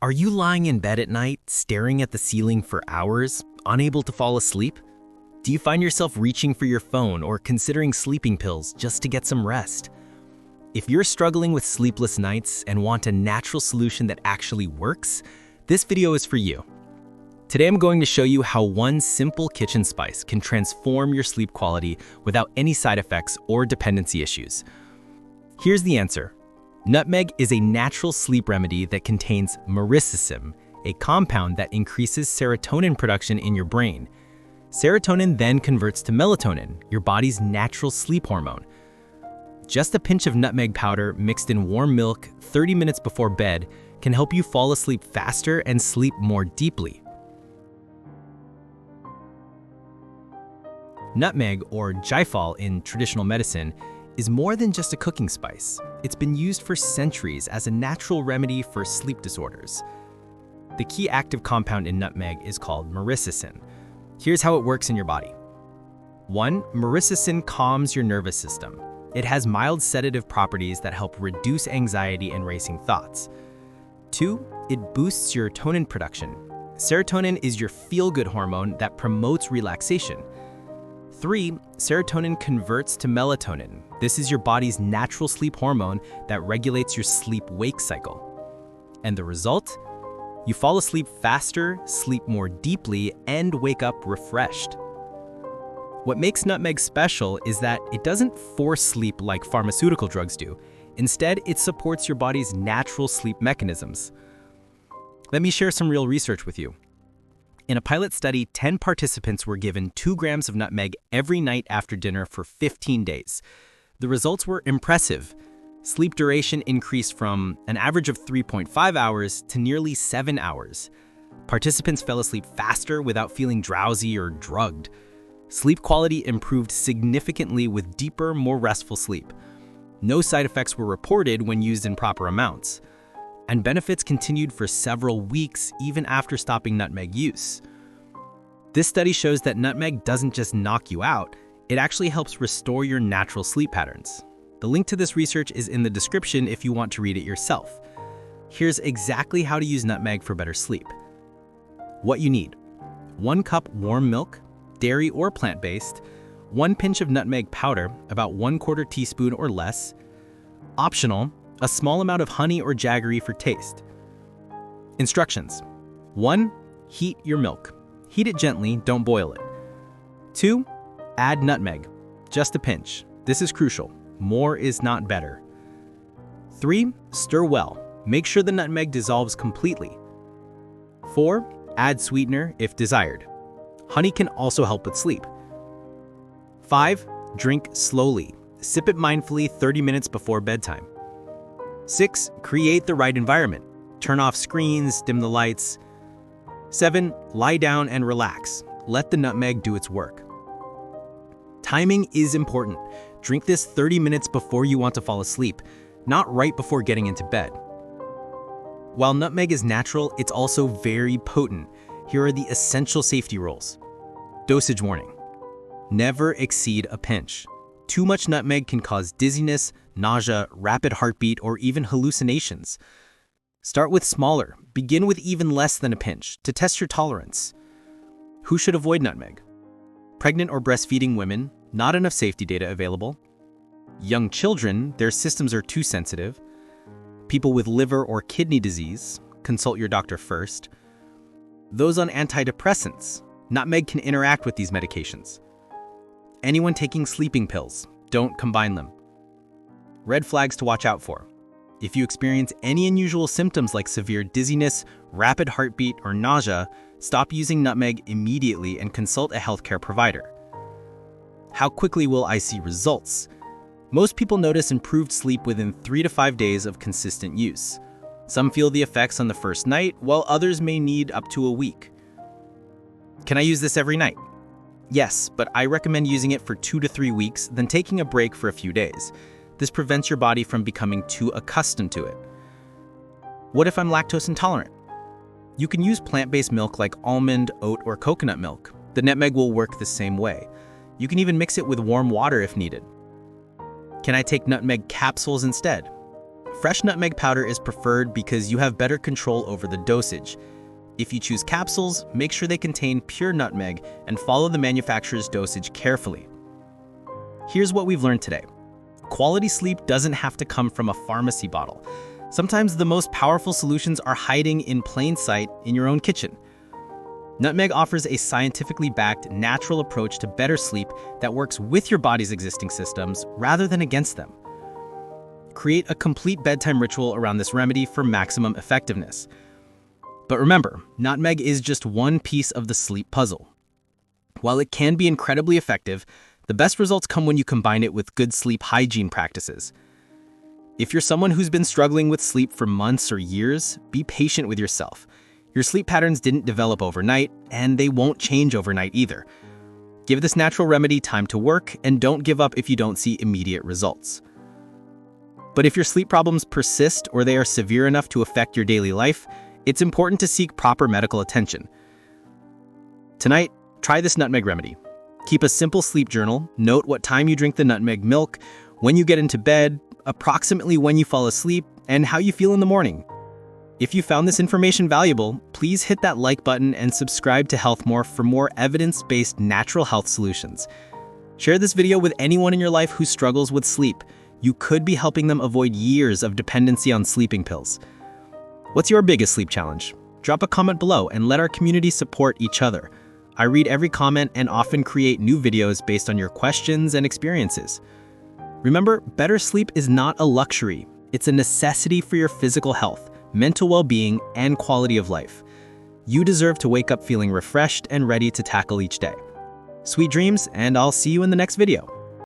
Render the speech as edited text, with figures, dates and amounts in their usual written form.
Are you lying in bed at night, staring at the ceiling for hours, unable to fall asleep? Do you find yourself reaching for your phone or considering sleeping pills just to get some rest? If you're struggling with sleepless nights and want a natural solution that actually works, this video is for you. Today I'm going to show you how one simple kitchen spice can transform your sleep quality without any side effects or dependency issues. Here's the answer. Nutmeg is a natural sleep remedy that contains Myristicin, a compound that increases serotonin production in your brain. Serotonin then converts to melatonin, your body's natural sleep hormone. Just a pinch of nutmeg powder mixed in warm milk 30 minutes before bed can help you fall asleep faster and sleep more deeply. Nutmeg, or jaifal in traditional medicine, is more than just a cooking spice. It's been used for centuries as a natural remedy for sleep disorders. The key active compound in nutmeg is called Myristicin. Here's how it works in your body. 1. Myristicin calms your nervous system. It has mild sedative properties that help reduce anxiety and racing thoughts. 2. It boosts your serotonin production. Serotonin is your feel-good hormone that promotes relaxation. 3. Serotonin converts to melatonin. This is your body's natural sleep hormone that regulates your sleep-wake cycle. And the result? You fall asleep faster, sleep more deeply, and wake up refreshed. What makes nutmeg special is that it doesn't force sleep like pharmaceutical drugs do. Instead, it supports your body's natural sleep mechanisms. Let me share some real research with you. In a pilot study, 10 participants were given 2 grams of nutmeg every night after dinner for 15 days. The results were impressive. Sleep duration increased from an average of 3.5 hours to nearly 7 hours. Participants fell asleep faster without feeling drowsy or drugged. Sleep quality improved significantly with deeper, more restful sleep. No side effects were reported when used in proper amounts. And benefits continued for several weeks even after stopping nutmeg use. This study shows that nutmeg doesn't just knock you out, it actually helps restore your natural sleep patterns. The link to this research is in the description if you want to read it yourself. Here's exactly how to use nutmeg for better sleep. What you need: 1 cup warm milk, dairy or plant-based, 1 pinch of nutmeg powder, about 1/4 teaspoon or less. Optional, a small amount of honey or jaggery for taste. Instructions: 1. Heat your milk. Heat it gently, don't boil it. 2. Add nutmeg, just a pinch. This is crucial. More is not better. 3. Stir well. Make sure the nutmeg dissolves completely. 4. Add sweetener if desired. Honey can also help with sleep. 5. Drink slowly. Sip it mindfully 30 minutes before bedtime. 6. Create the right environment. Turn off screens, dim the lights. 7. Lie down and relax. Let the nutmeg do its work. Timing is important. Drink this 30 minutes before you want to fall asleep, not right before getting into bed. While nutmeg is natural, it's also very potent. Here are the essential safety rules. Dosage warning: never exceed a pinch. Too much nutmeg can cause dizziness, nausea, rapid heartbeat, or even hallucinations. Start with smaller. Begin with even less than a pinch to test your tolerance. Who should avoid nutmeg? Pregnant or breastfeeding women, not enough safety data available. Young children, their systems are too sensitive. People with liver or kidney disease, consult your doctor first. Those on antidepressants, nutmeg can interact with these medications. Anyone taking sleeping pills, don't combine them. Red flags to watch out for: if you experience any unusual symptoms like severe dizziness, rapid heartbeat, or nausea, stop using nutmeg immediately and consult a healthcare provider. How quickly will I see results? Most people notice improved sleep within 3 to 5 days of consistent use. Some feel the effects on the first night, while others may need up to a week. Can I use this every night? Yes, but I recommend using it for 2 to 3 weeks, then taking a break for a few days. This prevents your body from becoming too accustomed to it. What if I'm lactose intolerant? You can use plant-based milk like almond, oat, or coconut milk. The nutmeg will work the same way. You can even mix it with warm water if needed. Can I take nutmeg capsules instead? Fresh nutmeg powder is preferred because you have better control over the dosage. If you choose capsules, make sure they contain pure nutmeg and follow the manufacturer's dosage carefully. Here's what we've learned today. Quality sleep doesn't have to come from a pharmacy bottle. Sometimes the most powerful solutions are hiding in plain sight in your own kitchen. Nutmeg offers a scientifically backed, natural approach to better sleep that works with your body's existing systems rather than against them. Create a complete bedtime ritual around this remedy for maximum effectiveness. But remember, nutmeg is just one piece of the sleep puzzle. While it can be incredibly effective, the best results come when you combine it with good sleep hygiene practices. If you're someone who's been struggling with sleep for months or years, be patient with yourself. Your sleep patterns didn't develop overnight, and they won't change overnight either. Give this natural remedy time to work, and don't give up if you don't see immediate results. But if your sleep problems persist or they are severe enough to affect your daily life, it's important to seek proper medical attention. Tonight, try this nutmeg remedy. Keep a simple sleep journal, note what time you drink the nutmeg milk, when you get into bed, approximately when you fall asleep, and how you feel in the morning. If you found this information valuable, please hit that like button and subscribe to HealthMorph for more evidence-based natural health solutions. Share this video with anyone in your life who struggles with sleep. You could be helping them avoid years of dependency on sleeping pills. What's your biggest sleep challenge? Drop a comment below and let our community support each other. I read every comment and often create new videos based on your questions and experiences. Remember, better sleep is not a luxury. It's a necessity for your physical health, mental well-being, and quality of life. You deserve to wake up feeling refreshed and ready to tackle each day. Sweet dreams, and I'll see you in the next video.